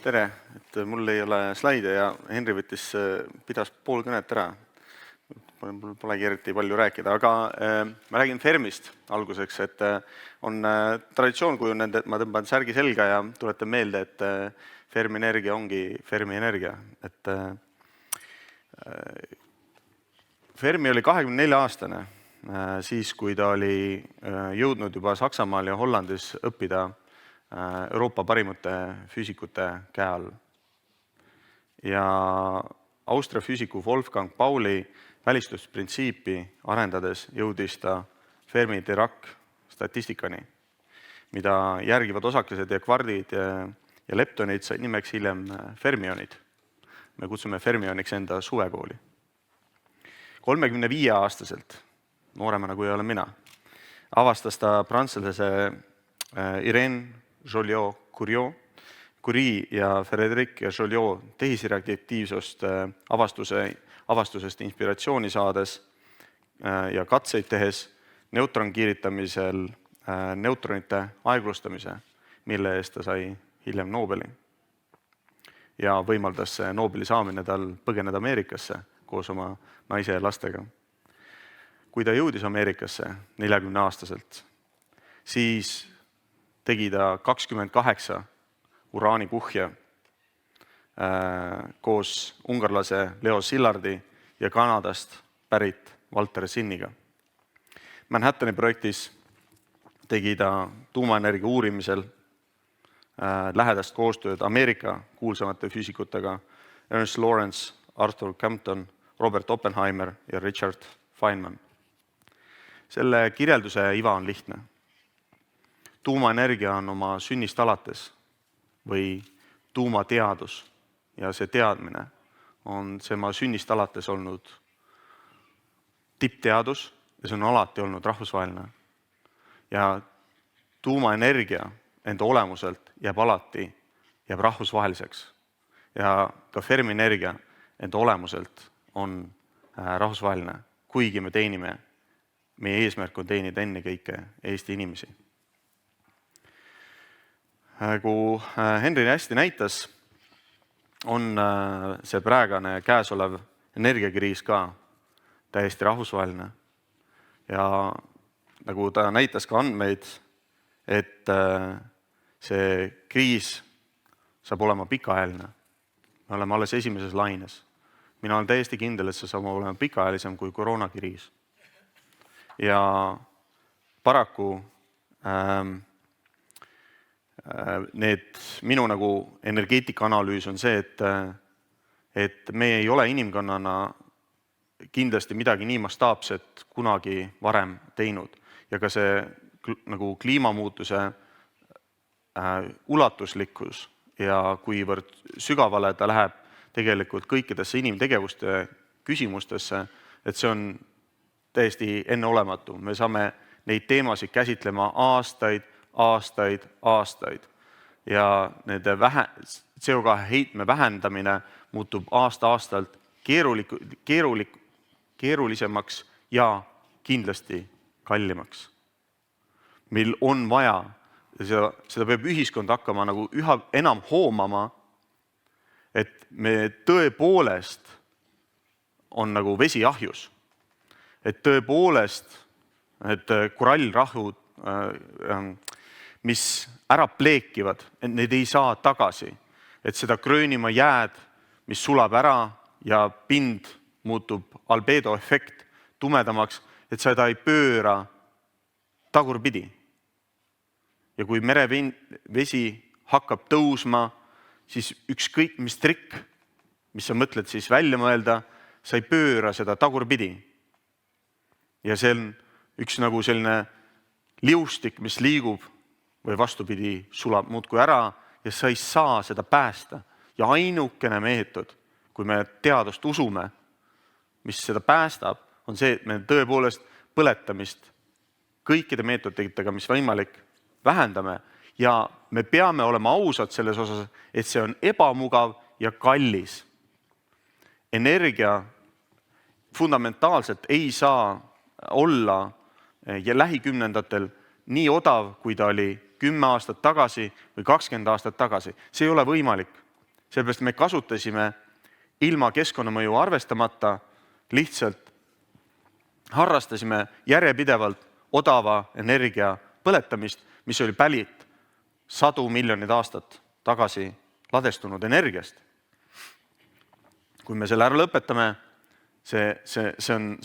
Tere, et mul ei ole slaide ja Henri pidas pool kõnet ära. Mul polegi eriti palju rääkida, aga ma räägin Fermist alguseks, et on traditsioon kujunenud, et ma tõmban särgi selga ja tuletan meelde, et Fermi energia ongi Fermi energia. Et Fermi oli 24-aastane, siis kui ta oli jõudnud juba Saksamaal ja Hollandis õppida Euroopa parimate füüsikute käe all. Ja Austria füüsiku Wolfgang Pauli välistusprintsiipi arendades jõudis ta Fermi-Dirac statistikani, mida järgivad osakesed ja kvardid ja leptonid said nimeks hiljem fermionid. Me kutsume fermioniks enda suvekooli. 35-aastaselt, nooremana kui olen mina, avastas ta prantslase Irene Joliot-Curie ja Frédéric Joliot tehisreaktiivsust avastusest inspiratsiooni saades ja katseid tehes neutronkiiritamisel neutronite aeglustamise, mille eest ta sai hiljem Nobeli. Ja võimaldas Nobeli saamine tal põgeneda Ameerikasse koos oma naise ja lastega. Kui ta jõudis Ameerikasse 40-aastaselt, siis tegi ta 28 uraanipuhja koos ungarlase Leo Szillardi ja Kanadast pärit Walter Zinniga. Manhattani projektis tegi ta tuumaenergia uurimisel lähedast koostööd Ameerika kuulsamate füüsikutega Ernst Lawrence, Arthur Compton, Robert Oppenheimer ja Richard Feynman. Selle kirjelduse iva on lihtne. Tuumaenergia on oma sünnist alates või tuumateadus ja see teadmine on see oma sünnist alates olnud tippteadus ja see on alati olnud rahvusvaheline. Ja tuumaenergia enda olemuselt jääb alati rahvusvaheliseks. Ja ka Fermi energia enda olemuselt on rahvusvaheline, kuigi me teenime, meie eesmärk on teenida ennekõike Eesti inimesi. Kui Henri hästi näitas, on see praegane käesolev energiakriis ka täiesti rahvusvaheline. Ja nagu ta näitas ka andmeid, et see kriis saab olema pikaajaline. Me oleme alles esimeses laines. Mina olen täiesti kindel, et see saab olema pikaajalisem kui koroonakriis. Ja paraku minu energeetikaanalüüs on see, et me ei ole inimkonnana kindlasti midagi nii mastaapset kunagi varem teinud. Ja ka see kliimamuutuse ulatuslikkus ja kuivõrd sügavale ta läheb tegelikult kõikidesse inimtegevuste küsimustesse, et see on täiesti enneolematu. Me saame neid teemasid käsitlema aastaid. Ja nende CO2 heitme vähendamine muutub aasta-aastalt keerulisemaks ja kindlasti kallimaks. Meil on vaja, seda peab ühiskond hakkama üha enam hoomama, et me tõepoolest on nagu vesi ahjus. Et tõepoolest, et korallrahud, mis ära pleekivad, et need ei saa tagasi. Et seda kröönima jääd, mis sulab ära ja pind muutub albeedoefekt tumedamaks, et seda ei pööra tagurpidi. Ja kui merevesi hakkab tõusma, siis ükskõik mis trikk, mis sa mõtled siis välja mõelda, sa ei pööra seda tagurpidi. Ja see on üks selline liustik, mis liigub või vastupidi sulab muudkui ära ja sa ei saa seda päästa. Ja ainukene meetod, kui me teadust usume, mis seda päästab, on see, et me tõepoolest põletamist kõikide meetoditega, mis võimalik, vähendame ja me peame olema ausad selles osas, et see on ebamugav ja kallis. Energia fundamentaalselt ei saa olla ja lähikümnendatel nii odav, kui ta oli 10 aastat tagasi või 20 aastat tagasi. See ei ole võimalik. Sellepärast me kasutasime ilma keskkonnamõju arvestamata, lihtsalt harrastasime järjepidevalt odava energia põletamist, mis oli pälit 100 miljonit aastat tagasi ladestunud energiast. Kui me selle ära lõpetame, see on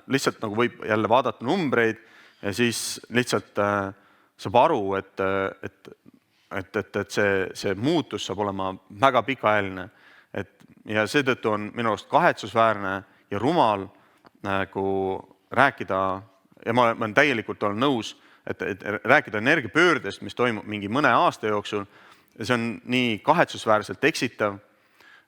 lihtsalt nagu võib jälle vaadata numbreid ja siis lihtsalt saab aru, et see muutus saab olema väga pikaajaline. Ja seetõttu on minu arust kahetsusväärne ja rumal nagu rääkida, ja ma olen täielikult nõus, et rääkida energiapöördest, mis toimub mingi mõne aasta jooksul, see on nii kahetsusväärselt eksitav,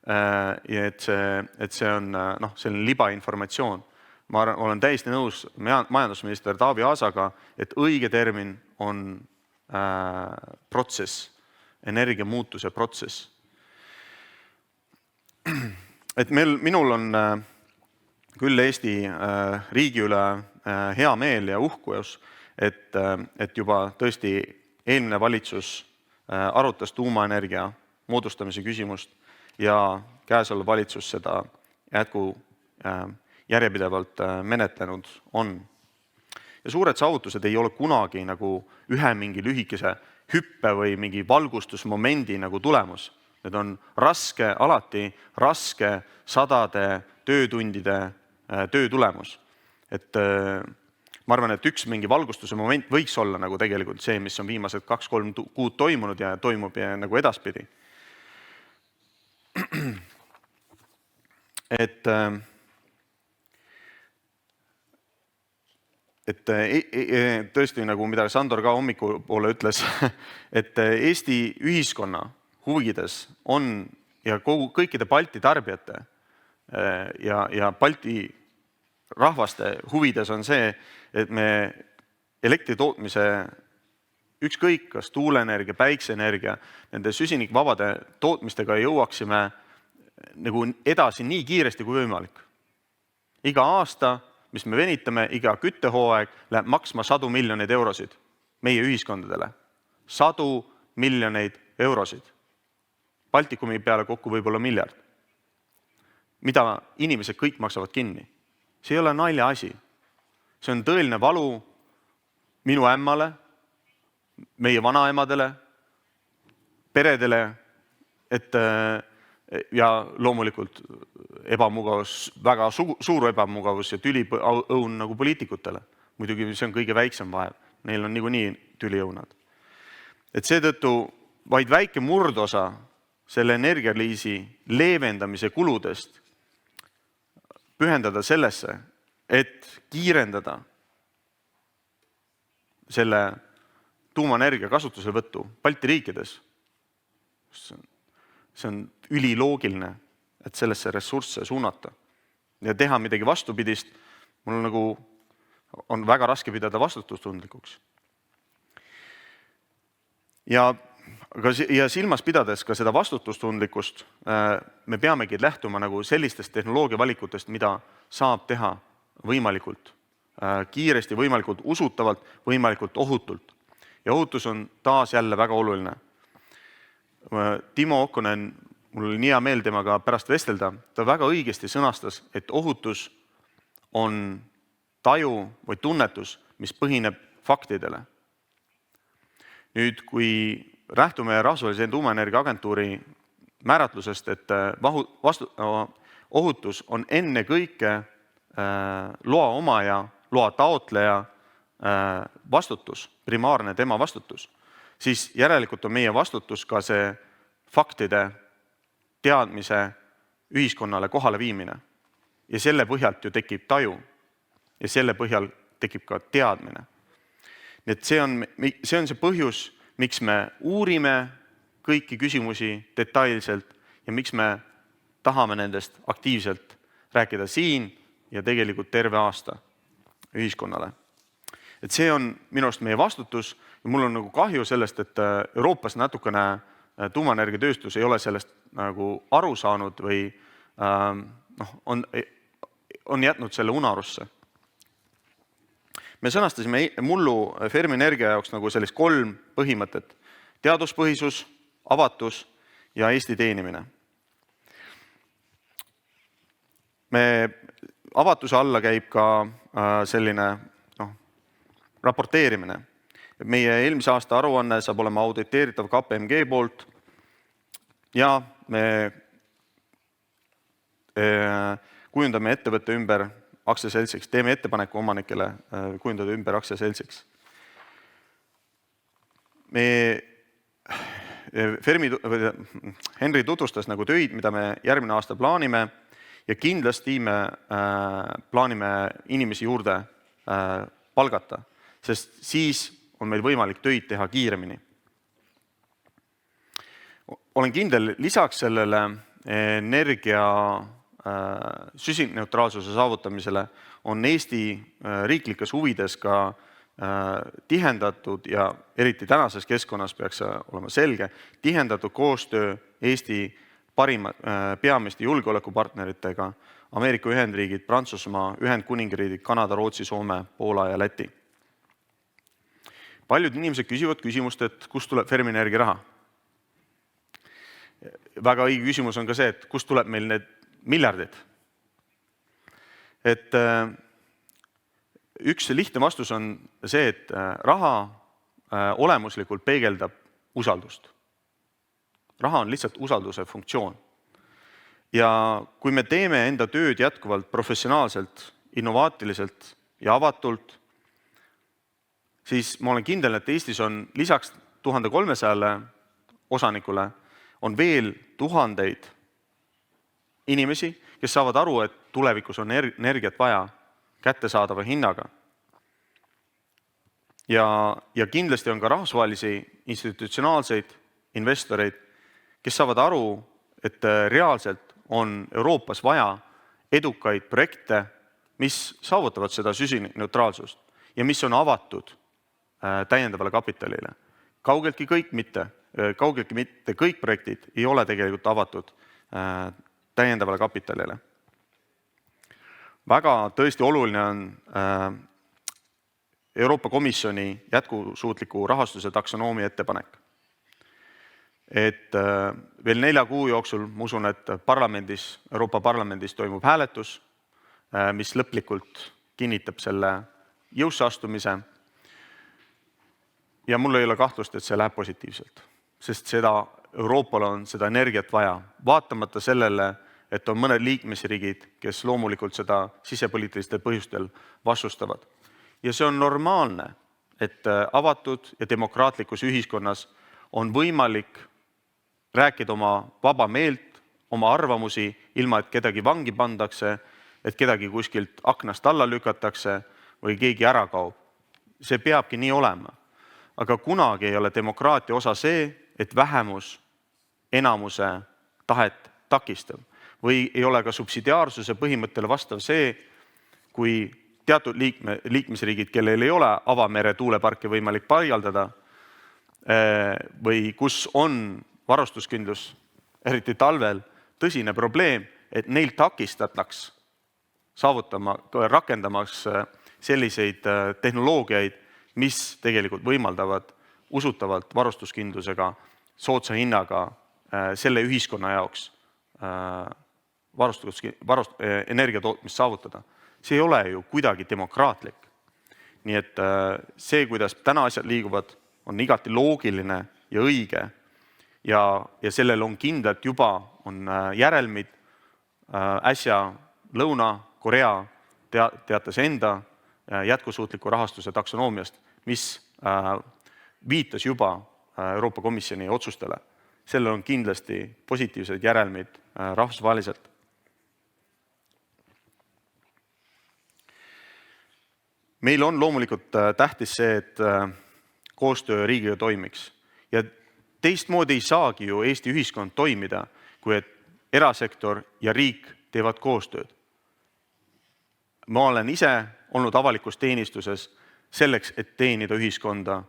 ja et see on selline libainformatsioon. Ma olen täiesti nõus majandusminister Taavi Aasaga, et õige termin on protsess, energiamuutuse protsess. Et minul on küll Eesti riigi üle hea meel ja uhkus, et juba tõesti eelmine valitsus arutas tuumaenergia moodustamise küsimust ja käesolev valitsus seda järjepidevalt menetlenud on. Ja suured saavutused ei ole kunagi nagu ühe mingi lühikese hüppe või mingi valgustusmomendi nagu tulemus. Need on alati raske sadade töötundide töö tulemus. Et ma arvan, et üks mingi valgustuse moment võiks olla nagu tegelikult see, mis on viimased 2-3 kuud toimunud ja toimub ja nagu edaspidi. Et tõesti, nagu mida Sandor ka hommiku poole ütles, et Eesti ühiskonna huvides on ja kõikide Balti tarbijate ja Balti rahvaste huvides on see, et me elektri tootmise ükskõik kas tuuleenergia, päikseenergia, nende süsinikvabade tootmistega jõuaksime nagu edasi nii kiiresti kui võimalik. Iga aasta, mis me venitame, iga küttehooaeg läheb maksma 100 miljoneid eurosid meie ühiskondadele. 100 miljoneid eurosid. Baltikumi peale kokku võib-olla miljard. Mida inimesed kõik maksavad kinni. See ei ole nalja asi. See on tõeline valu minu ämmale, meie vanaemadele, peredele, ja loomulikult ebamugavus, väga suur ebamugavus ja tüliõun nagu poliitikutele. Muidugi see on kõige väiksem vaev. Neil on niikuinii tüliõunad. Et seetõttu vaid väike murdosa selle energialiisi leevendamise kuludest pühendada sellesse, et kiirendada selle tuumaenergia kasutuselevõttu Balti riikides. See on üliloogiline, et sellesse ressursse suunata ja teha midagi vastupidist. Mul nagu on väga raske pidada vastutustundlikuks. Ja silmas pidades ka seda vastutustundlikkust, me peamegi lähtuma nagu sellistest tehnoloogia valikutest, mida saab teha võimalikult kiiresti, võimalikult usutavalt, võimalikult ohutult. Ja ohutus on taas jälle väga oluline. Timo Okkonen, mul oli nii hea meel temaga pärast vestelda, ta väga õigesti sõnastas, et ohutus on taju või tunnetus, mis põhineb faktidele. Nüüd, kui lähtume Rahvusvahelise tuumaenergia agentuuri määratlusest, et ohutus on enne kõike loa omaja, loa taotleja vastutus, primaarne tema vastutus, siis järelikult on meie vastutus ka see faktide teadmise ühiskonnale kohale viimine. Ja selle põhjalt ju tekib taju ja selle põhjal tekib ka teadmine. Nii et see on see põhjus, miks me uurime kõiki küsimusi detailselt ja miks me tahame nendest aktiivselt rääkida siin ja tegelikult terve aasta ühiskonnale. Et see on minu arust meie vastutus ja mul on nagu kahju sellest, et Euroopas natukene tuumaenergiatööstus ei ole sellest nagu aru saanud või on jätnud selle unarusse. Me sõnastasime mullu Fermi Energia jaoks nagu sellist 3 põhimõtet. Teaduspõhisus, avatus ja Eesti teenimine. Avatuse alla käib ka selline raporteerimine. Meie eelmise aasta aruanne saab olema auditeeritav KPMG poolt ja me kujundame ettevõtte ümber aktsiaseltsiks, teeme ettepaneku omanikele kujundada ümber aktsiaseltsiks. Henri tutvustas nagu töid, mida me järgmine aasta plaanime ja kindlasti me plaanime inimesi juurde palgata, sest siis on meil võimalik töid teha kiiremini. Olen kindel, lisaks sellele energia süsinikneutraalsuse saavutamisele on Eesti riiklikes huvides ka tihendatud ja eriti tänases keskkonnas peaks olema selge, tihendatud koostöö Eesti peamiste julgeolekupartneritega, Ameerika Ühendriigid, Prantsusmaa, Ühendkuningriigid, Kanada, Rootsi, Soome, Poola ja Läti. Paljud inimesed küsivad küsimust, et kust tuleb Fermi-Energia raha. Väga õige küsimus on ka see, et kust tuleb meil need miljardid. Et üks lihtne vastus on see, et raha olemuslikult peegeldab usaldust. Raha on lihtsalt usalduse funktsioon. Ja kui me teeme enda tööd jätkuvalt professionaalselt, innovaatiliselt ja avatult, siis ma olen kindel, et Eestis on lisaks 1300 osanikule on veel tuhandeid inimesi, kes saavad aru, et tulevikus on energiat vaja kättesaadava hinnaga. Ja kindlasti on ka rahvusvahelisi institutsionaalseid investoreid, kes saavad aru, et reaalselt on Euroopas vaja edukaid projekte, mis saavutavad seda süsinikneutraalsust ja mis on avatud täiendavale kapitalile. Kaugeltki mitte kõik projektid ei ole tegelikult avatud täiendavale kapitalile. Väga tõesti oluline on Euroopa Komisjoni jätkusuutliku rahastuse taksonoomia ettepanek. Et veel 4 kuu jooksul, ma usun, et Euroopa Parlamendis toimub hääletus, mis lõplikult kinnitab selle jõusse astumise. Ja mul ei ole kahtlust, et see läheb positiivselt, sest Euroopal on seda energiat vaja, vaatamata sellele, et on mõned liikmesriigid, kes loomulikult seda sisepoliitilistel põhjustel vastustavad. Ja see on normaalne, et avatud ja demokraatlikus ühiskonnas on võimalik rääkida oma vaba meelt, oma arvamusi, ilma et kedagi vangi pandakse, et kedagi kuskilt aknast alla lükatakse või keegi ära kaob. See peabki nii olema. Aga kunagi ei ole demokraatia osa see, et vähemus enamuse tahet takistab. Või ei ole ka subsidiaarsuse põhimõttele vastav see, kui teatud liikmesriigid, kellel ei ole avamere tuuleparke võimalik paigaldada või kus on varustuskindlus, eriti talvel, tõsine probleem, et neil takistataks rakendamaks selliseid tehnoloogiaid, mis tegelikult võimaldavad usutavalt varustuskindlusega soodsa hinnaga selle ühiskonna jaoks energiatootmist saavutada. See ei ole ju kuidagi demokraatlik. Nii et see, kuidas täna asjad liiguvad, on igati loogiline ja õige ja sellel on kindlalt juba on järelmid. Äsja Lõuna-Korea teatas enda jätkusuutliku rahastuse taksonoomiast, mis viitas juba Euroopa Komisjoni otsustele. Sellel on kindlasti positiivsed järelmid rahvusvaheliselt. Meil on loomulikult tähtis see, et koostöö riigiga toimiks. Ja teistmoodi ei saagi ju Eesti ühiskond toimida, kui et erasektor ja riik teevad koostööd. Ma olen ise olnud avalikus teenistuses selleks, et teenida ühiskonda.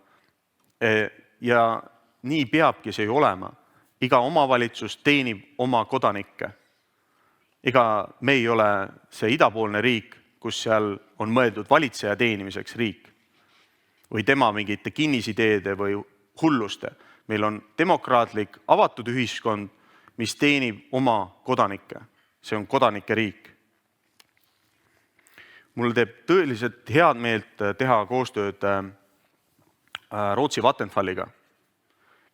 Ja nii peabki see ju olema. Iga omavalitsus teenib oma kodanikke. Ega me ei ole see idapoolne riik, kus seal on mõeldud valitseja teenimiseks riik või tema mingite kinnisideede või hulluste. Meil on demokraatlik, avatud ühiskond, mis teenib oma kodanikke. See on kodanike riik. Mulle teeb tõeliselt head meelt teha koostööd Rootsi Vattenfalliga,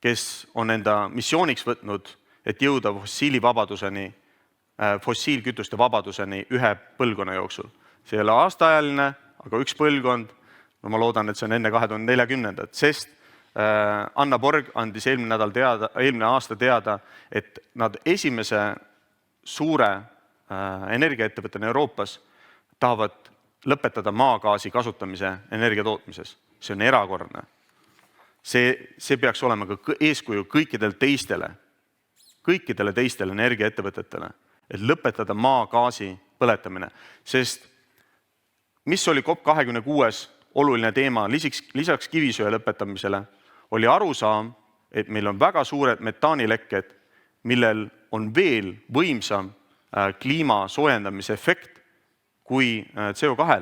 kes on enda missiooniks võtnud, et jõuda fossiilkütuste vabaduseni ühe põlvkonna jooksul. See ei ole aastaajaline, aga üks põlvkond, no ma loodan, et see on enne 2040, sest Anna Borg andis eelmine aasta teada, et nad esimese suure energiaettevõttena Euroopas tahavad lõpetada maagaasi kasutamise energiatootmises. See on erakordne. See peaks olema ka eeskuju kõikidele teistele energiaettevõtetele, et lõpetada maagaasi põletamine. Sest mis oli COP26 oluline teema lisaks kivisöe lõpetamisele, oli arusaam, et meil on väga suured metaanilekked, millel on veel võimsam kliima soojendamise efekt kui CO2.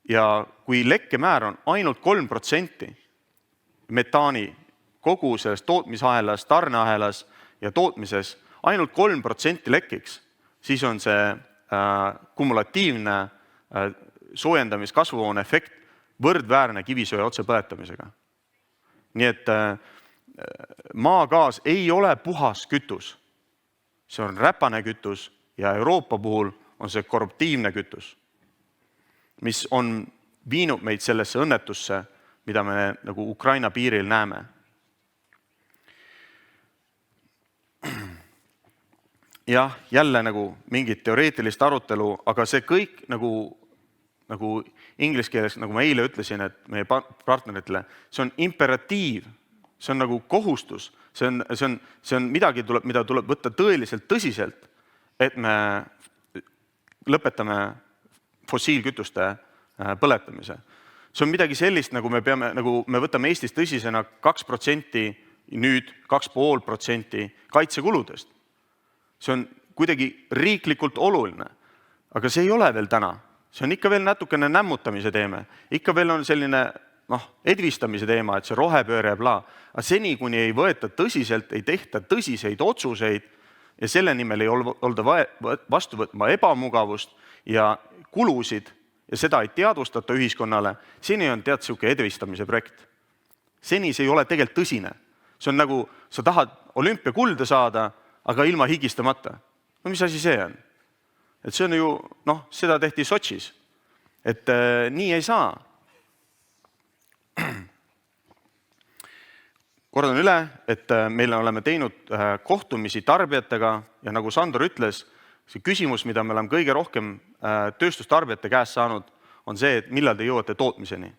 Ja kui lekkemäär on ainult 3% metaani kogu selles tootmisahelas, tarneahelas ja tootmises, ainult 3% lekiks, siis on see kumulatiivne soojendamiskasvuhoone efekt võrdväärne kivisöe otsepõletamisega. Nii et maagaas ei ole puhas kütus. See on räpane kütus ja Euroopa puhul on see korruptiivne kütus, mis on viinud meid sellesse õnnetusse, mida me nagu Ukraina piiril näeme. Jah, jälle nagu mingit teoreetilist arutelu, aga see kõik nagu inglise keeles, nagu ma eile ütlesin, et meie partneritele, see on imperatiiv, see on nagu kohustus, see on midagi, mida tuleb võtta tõeliselt tõsiselt, et me lõpetame fossiilkütuste põletamise. See on midagi sellist, nagu me võtame Eestis tõsisena 2%, nüüd 2,5% kaitsekuludest. See on kuidagi riiklikult oluline, aga see ei ole veel täna. See on ikka veel natukene nämmutamise teeme. Ikka veel on selline edvistamise teema, et see rohepööre ja bla. Aga seni, kuni ei võeta tõsiselt, ei tehta tõsiseid otsuseid ja selle nimel ei olda vastu võtma ebamugavust ja kulusid ja seda ei teadvustata ühiskonnale, seni on siuke edvistamise projekt. Seni see ei ole tegelikult tõsine. See on nagu, sa tahad olümpiakulda saada, aga ilma higistamata. No mis asi see on? Et see on ju, seda tehti Sotšis. Et nii ei saa. Kordan üle, et meil oleme teinud kohtumisi tarbijatega ja nagu Sandor ütles, see küsimus, mida me oleme kõige rohkem tööstustarbijate käest saanud, on see, et millal te jõuate tootmiseni.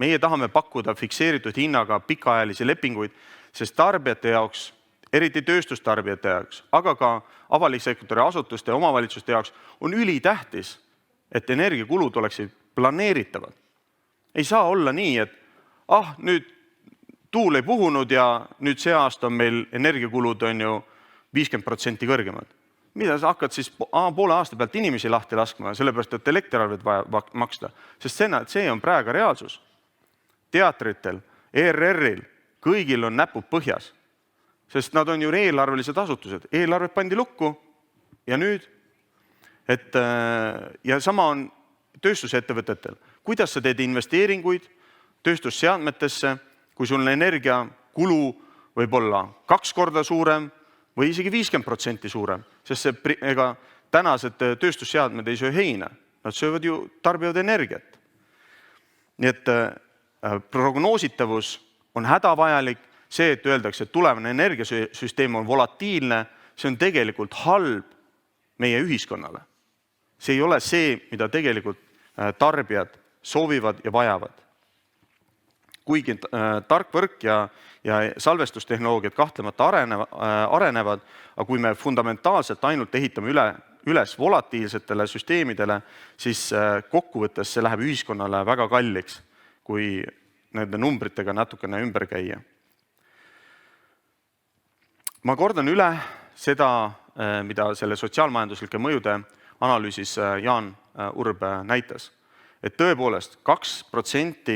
Meie tahame pakkuda fikseeritud hinnaga pikaajalisi lepinguid, sest tarbijate jaoks, eriti tööstustarbijate jaoks, aga ka avalisektori asutuste ja omavalitsuste jaoks on ülitähtis, et energiakulud oleksid planeeritavad. Ei saa olla nii, et nüüd tuul ei puhunud ja nüüd see aasta on meil energiakulud on ju 50% kõrgemad. Mida sa hakkad siis poole aasta pealt inimesi lahti laskma, sellepärast, et elektriarved vaja maksta, sest see on praegu reaalsus. Teatritel, ERR-il, kõigil on näpud põhjas, sest nad on ju eelarvelised asutused. Eelarved pandi lukku ja nüüd, ja sama on tööstusettevõtetel. Kuidas sa teed investeeringuid tööstusseadmetesse, kui sul energiakulu võib olla 2 korda suurem või isegi 50% suurem, sest ega tänased tööstusseadmed ei söö heina, nad söövad ju, tarbivad energiat. Nii et prognoositavus on hädavajalik, see, et öeldakse, et tulevane energiasüsteem on volatiilne, see on tegelikult halb meie ühiskonnale. See ei ole see, mida tegelikult tarbijad soovivad ja vajavad. Kuigi tark võrk ja salvestustehnoloogiad kahtlemata arenevad, aga kui me fundamentaalselt ainult ehitame üles volatiilsetele süsteemidele, siis kokkuvõttes see läheb ühiskonnale väga kalliks, kui nende numbritega natukene ümber käia. Ma kordan üle seda, mida selle sotsiaalmajanduslike mõjude analüüsis Jaan Urb näitas. Et tõepoolest 2%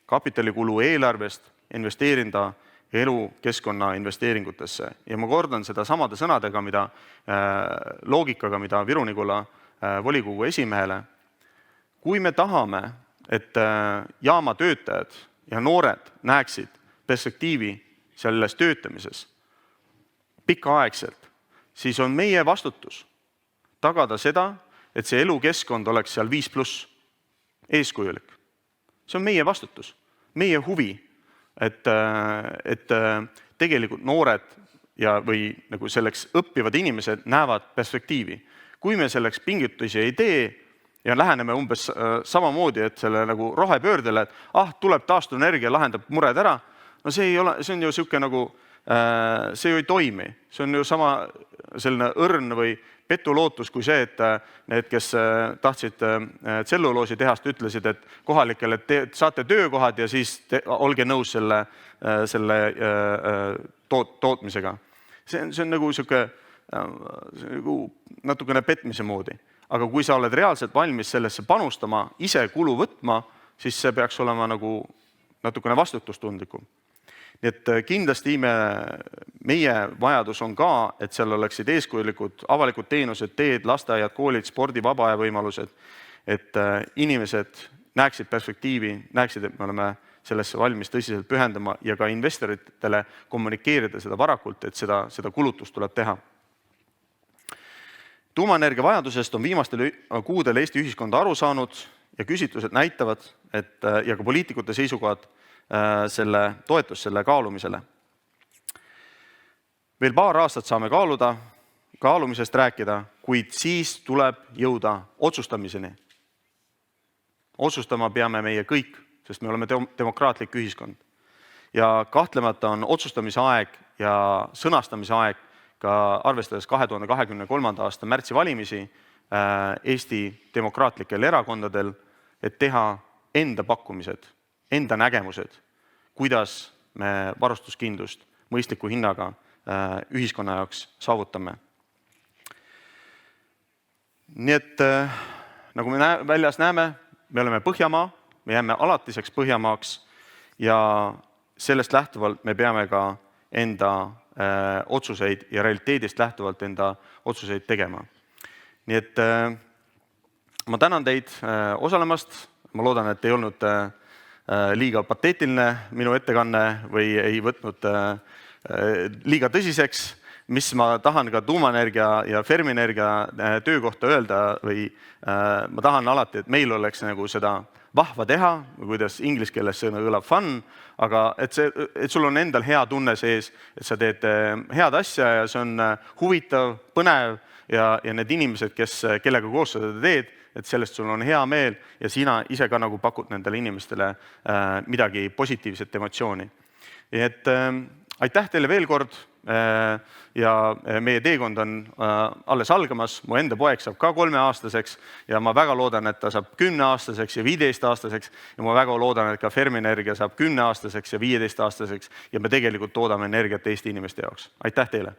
kapitalikulu eelarvest investeerida elukeskkonna investeeringutesse. Ja ma kordan seda samade sõnadega, loogikaga, mida Viru-Nigula volikogu esimehele. Kui me tahame, et jaama töötajad ja noored näeksid perspektiivi selles töötamises pikaaegselt, siis on meie vastutus tagada seda, et see elukeskkond oleks seal 5+ eeskujulik. See on meie vastutus, meie huvi, et tegelikult noored või nagu selleks õppivad inimesed näevad perspektiivi. Kui me selleks pingutusi ei tee ja läheneme umbes samamoodi, et selle nagu rohepöördele, et tuleb taastuvenergia, lahendab mured ära, no see on ju siuke nagu, see ju ei toimi. See on ju sama selline õrn või petulootus kui see, et need, kes tahtsid tselluloosi tehast, ütlesid, et kohalikele saate töökohad ja siis olge nõus selle tootmisega. See on nagu siuke natukene petmise moodi. Aga kui sa oled reaalselt valmis sellesse panustama, ise kulu võtma, siis see peaks olema nagu natukene vastutustundlikum. Nii et kindlasti meie vajadus on ka, et seal oleksid eeskujulikud avalikud teenused, teed, lasteaiad, koolid, spordi, vaba aja võimalused, et inimesed näeksid perspektiivi, näeksid, et me oleme sellesse valmis tõsiselt pühendama ja ka investoritele kommunikeerida seda varakult, et seda kulutust tuleb teha. Tuumaenergia vajadusest on viimastel kuudel Eesti ühiskonda aru saanud ja küsitlused näitavad, ja ka poliitikute seisukohad selle toetus selle kaalumisele. Veel paar aastat saame kaalumisest rääkida, kuid siis tuleb jõuda otsustamiseni. Otsustama peame meie kõik, sest me oleme demokraatlik ühiskond. Ja kahtlemata on otsustamise aeg ja sõnastamise aeg ka arvestades 2023. aasta märtsi valimisi Eesti demokraatlikel erakondadel, et teha enda pakkumised, enda nägemused, kuidas me varustuskindlust mõistliku hinnaga ühiskonna jaoks saavutame. Nii et nagu me väljas näeme, me oleme Põhjamaa, me jääme alatiseks Põhjamaaks ja sellest lähtuvalt me peame ka enda otsuseid ja realiteedist lähtuvalt enda otsuseid tegema. Nii et ma tänan teid osalemast. Ma loodan, et ei olnud liiga pateetiline minu ettekanne või ei võtnud liiga tõsiseks, mis ma tahan ka tuumaenergia ja Fermi-energia töö kohta öelda või ma tahan alati, et meil oleks nagu seda vahva teha, kuidas inglise keeles see kõlab fun, aga et sul on endal hea tunne sees, et sa teed head asja ja see on huvitav, põnev ja need inimesed, kellega koos seda teed, et sellest sul on hea meel ja sina ise ka nagu pakud nendele inimestele midagi positiivset emotsiooni. Et aitäh teile veel kord ja meie teekond on alles algamas. Mu enda poeg saab ka 3-aastaseks ja ma väga loodan, et ta saab 10-aastaseks ja 15-aastaseks ja ma väga loodan, et ka Fermi-energia saab 10-aastaseks ja 15-aastaseks ja me tegelikult toodame energiat Eesti inimeste jaoks. Aitäh teile!